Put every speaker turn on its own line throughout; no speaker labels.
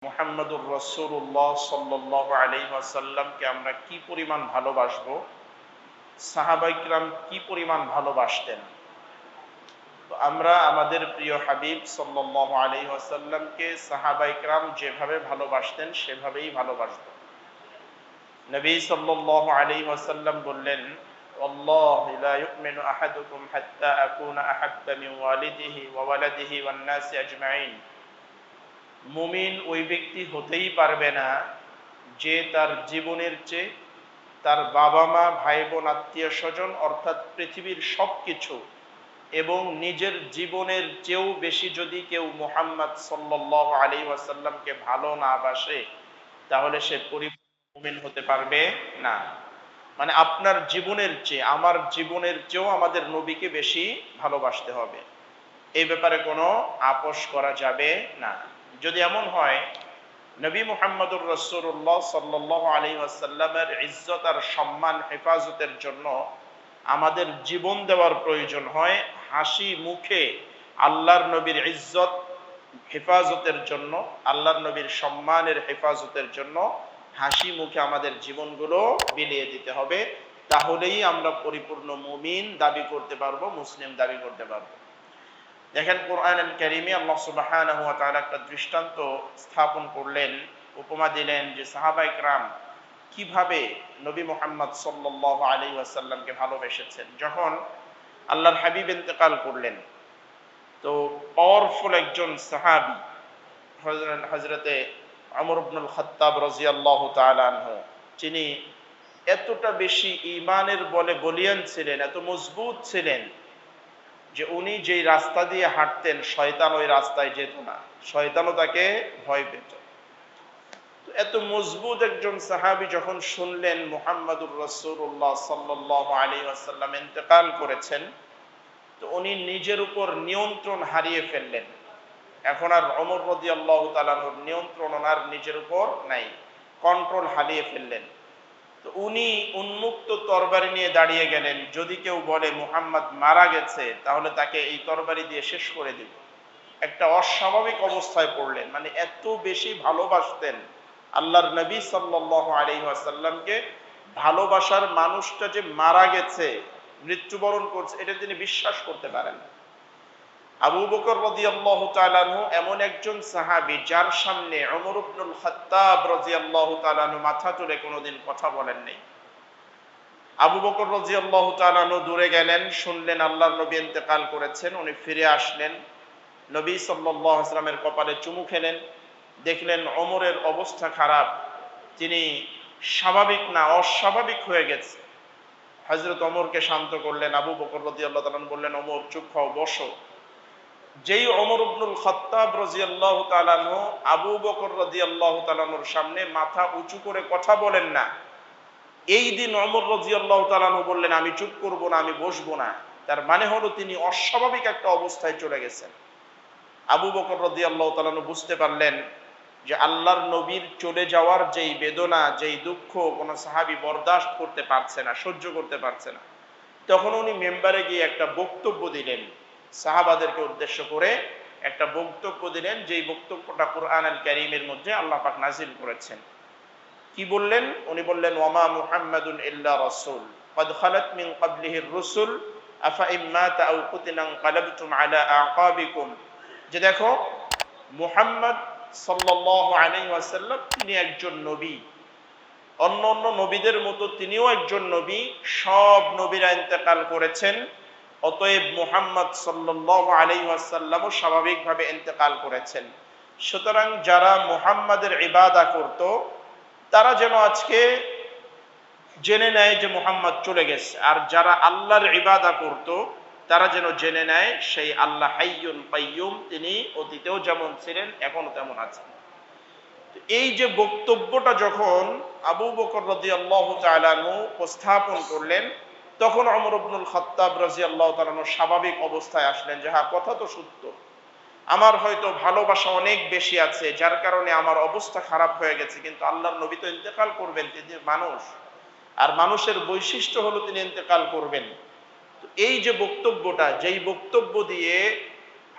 মুহাম্মদুর রাসূলুল্লাহ সাল্লাল্লাহু আলাইহি ওয়াসাল্লামকে আমরা কি পরিমাণ ভালোবাসবো, সাহাবায়ে কিরাম কি পরিমাণ ভালোবাসতেন। তো আমরা আমাদের প্রিয় হাবিব সাল্লাল্লাহু আলাইহি ওয়াসাল্লামকে সাহাবায়ে কিরাম যেভাবে ভালোবাসতেন সেভাবেই ভালোবাসবো। নবী সাল্লাল্লাহু আলাইহি ওয়াসাল্লাম বললেন, ওয়াল্লাহি লা ইউমিনু আহাদুকুম হাত্তা আকুনা আহাব্বা মিন ওয়ালিদিহি ওয়া ওয়ালাদিহি ওয়ান নাসি আজমাইন। মুমিন ওই ব্যক্তি হতেই পারবে না যে তার জীবনের চেয়ে তার বাবা মা ভাই বোন আত্মীয় স্বজন অর্থাৎ পৃথিবীর সবকিছু এবং নিজের জীবনের চেয়েও বেশি যদি কেউ মুহাম্মদ সাল্লাল্লাহু আলাইহি ওয়াসাল্লামকে ভালো না বাসে তাহলে সে পরিপূর্ণ মুমিন হতে পারবে না। মানে আপনার জীবনের চেয়ে আমার জীবনের চেয়েও আমাদের নবীকে বেশি ভালোবাসতে হবে, এই ব্যাপারে কোনো আপোষ করা যাবে না। যদি এমন হয় নবী মুহাম্মদুর রাসূলুল্লাহ সাল্লাল্লাহু আলাইহি ওয়াসাল্লামের ইজ্জত আর সম্মান হেফাজতের জন্য আমাদের জীবন দেওয়ার প্রয়োজন হয়, হাসি মুখে আল্লাহর নবীর ইজ্জত হেফাজতের জন্য, আল্লাহর নবীর সম্মানের হেফাজতের জন্য হাসি মুখে আমাদের জীবনগুলো বিলিয়ে দিতে হবে। তাহলেই আমরা পরিপূর্ণ মুমিন দাবি করতে পারবো, মুসলিম দাবি করতে পারবো। দেখেন কোরআনুল কারীমে আল্লাহ সুবহানাহু ওয়া তাআলা একটা দৃষ্টান্ত স্থাপন করলেন, উপমা দিলেন যে সাহাবায়ে কেরাম কিভাবে নবী মুহাম্মদ সাল্লাল্লাহু আলাইহি ওয়াসাল্লামকে ভালোবেসেছেন। যখন আল্লাহর হাবিব ইন্তেকাল করলেন তো পাওয়ারফুল একজন সাহাবী হযরতে ওমর ইবনুল খাত্তাব রাদিয়াল্লাহু তাআলা আনহু, যিনি এতটা বেশি ঈমানের বলে বলিয়ান ছিলেন, এত মজবুত ছিলেন যে উনি যেই রাস্তা দিয়ে হাঁটতেন শয়তান ওই রাস্তায় যেত না, শয়তানও তাকে ভয় পেত। তো এত মজবুত একজন সাহাবী যখন শুনলেন মুহাম্মদুর রাসূলুল্লাহ সাল্লাল্লাহু আলাইহি ওয়াসাল্লাম ইন্তেকাল করেছেন, তো উনি নিজের উপর নিয়ন্ত্রণ হারিয়ে ফেললেন। এখন আর ওমর রাদিয়াল্লাহু তাআলার নিয়ন্ত্রণ ওনার নিজের উপর নাই, কন্ট্রোল হারিয়ে ফেললেন। তো উনি উন্মুক্ত তরবারি নিয়ে দাঁড়িয়ে গেলেন, যদি কেউ বলে মুহাম্মদ মারা গেছে তাহলে তাকে এই তরবারি দিয়ে শেষ করে দিব। একটা অস্বাভাবিক অবস্থায় পড়লেন, মানে এত বেশি ভালোবাসতেন আল্লাহর নবী সাল্লাল্লাহু আলাইহি ওয়াসাল্লামকে। ভালোবাসার মানুষটা যে মারা গেছে, মৃত্যুবরণ করছে, এটা তিনি বিশ্বাস করতে পারেন না। আবু বকর রাদিয়াল্লাহু তাআলা আনহু এমন একজন সাহাবী যার সামনে ওমর ইবনুল খাত্তাব রাদিয়াল্লাহু তাআলা আনহু মাথা তুলে কোনোদিন কথা বলেন নাই। আবু বকর রাদিয়াল্লাহু তাআলা আনহু দূরে গেলেন, শুনলেন আল্লাহর নবী ইন্তেকাল করেছেন, উনি ফিরে আসলেন, নবী সাল্লাল্লাহু আলাইহি ওয়াসাল্লামের কপালে চুমু খেলেন, দেখলেন ওমরের অবস্থা খারাপ, তিনি স্বাভাবিক না, অস্বাভাবিক হয়ে গেছে। হযরত ওমরকে শান্ত করলেন। আবু বকর রাদিয়াল্লাহু তাআলা আনহু বললেন, ওমর চুপ হও, বসো। যেই ওমর ইবনুল খাত্তাব রাদিয়াল্লাহু তাআলা আনহু আবু বকর রাদিয়াল্লাহু তাআলা আনহুর সামনে মাথা উঁচু করে কথা বলেন না, এই দিন ওমর রাদিয়াল্লাহু তাআলা আনহু বললেন আমি চুপ করব না, আমি বসবো না। তার মানে হলো তিনি অস্বাভাবিক একটা অবস্থায় চলে গেছেন। আবু বকর রাদিয়াল্লাহু তাআলা আনহু বুঝতে পারলেন যে আল্লাহর নবীর চলে যাওয়ার যেই বেদনা, যেই দুঃখ কোন সাহাবী বরদাস্ত করতে পারছে না, সহ্য করতে পারছে না। তখন উনি মেম্বারে গিয়ে একটা বক্তব্য দিলেন, সাহাবাদেরকে উদ্দেশ্য করে একটা বক্তব্য দিলেন, যেই বক্তব্যটা কোরআনুল কারীমের মধ্যে আল্লাহ পাক নাযিল করেছেন। কি বললেন? উনি বললেন, ওয়ামা মুহাম্মাদুন ইল্লা রাসূল ক্বাদ খালাত মিন ক্বাবলিহির রুসুল আফা ইন মাতা আও কুতিলা ইনকালাবতুম আলা আকাবিকুম। যে দেখো, মুহাম্মদ সাল্লাল্লাহু আলাইহি ওয়াসাল্লাম তিনি একজন নবী, অন্য অন্য নবীদের মতো তিনিও একজন নবী, সব নবীরা ইন্তেকাল করেছেন, অতএব মুহাম্মদ সাল্লাল্লাহু আলাইহি ওয়াসাল্লামও স্বাভাবিকভাবে ইন্তেকাল করেছেন। সুতরাং যারা মুহাম্মাদের ইবাদত করত তারা যেন আজকে জেনে নেয় যে মুহাম্মদ চলে গেছে, আর যারা আল্লাহর ইবাদত করত তারা যেন জেনে নেয় সেই আল্লাহ হাইয়ুল কাইয়ুম, তিনি অতীতেও যেমন ছিলেন এখনো তেমন আছেন। এই যে বক্তব্যটা যখন আবু বকর রাদিয়াল্লাহু তাআলা আনহু উপস্থাপন করলেন, তখন ওমর ইবনুল খাত্তাব রাদিয়াল্লাহু তাআলা আনহু স্বাভাবিক অবস্থায় আসলেন যে হ্যাঁ, কথা তো সত্য, আমার হয়তো ভালোবাসা অনেক বেশি আছে যার কারণে আমার অবস্থা খারাপ হয়ে গেছে, কিন্তু আল্লাহর নবী তো ইন্তেকাল করবেন, তিনি মানুষ, আর মানুষের বৈশিষ্ট্য হলো তিনি ইন্তেকাল করবেন। তো এই যে বক্তব্যটা, যেই বক্তব্য দিয়ে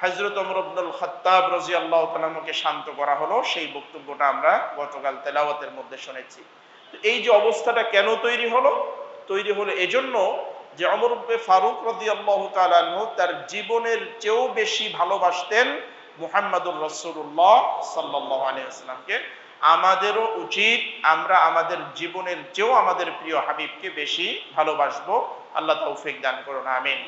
হযরত ওমর ইবনুল খাত্তাব রাদিয়াল্লাহু তাআলাকে শান্ত করা হলো, সেই বক্তব্যটা আমরা গতকাল তেলাওয়াতের মধ্যে শুনেছি। তো এই যে অবস্থাটা কেন তৈরি হলো? তৈরি হলো এজন্য যে ওমর ইবনে ফারুক রাদিয়াল্লাহু তাআলা আনহু তার জীবনের চেয়েও বেশি ভালোবাসতেন মুহাম্মদুর রাসূলুল্লাহ সাল্লাল্লাহু আলাইহি ওয়াসাল্লামকে। আমাদেরও উচিত আমরা আমাদের জীবনের চেয়েও আমাদের প্রিয় হাবিবকে বেশি ভালোবাসবো। আল্লাহ তৌফিক দান করুন, আমিন।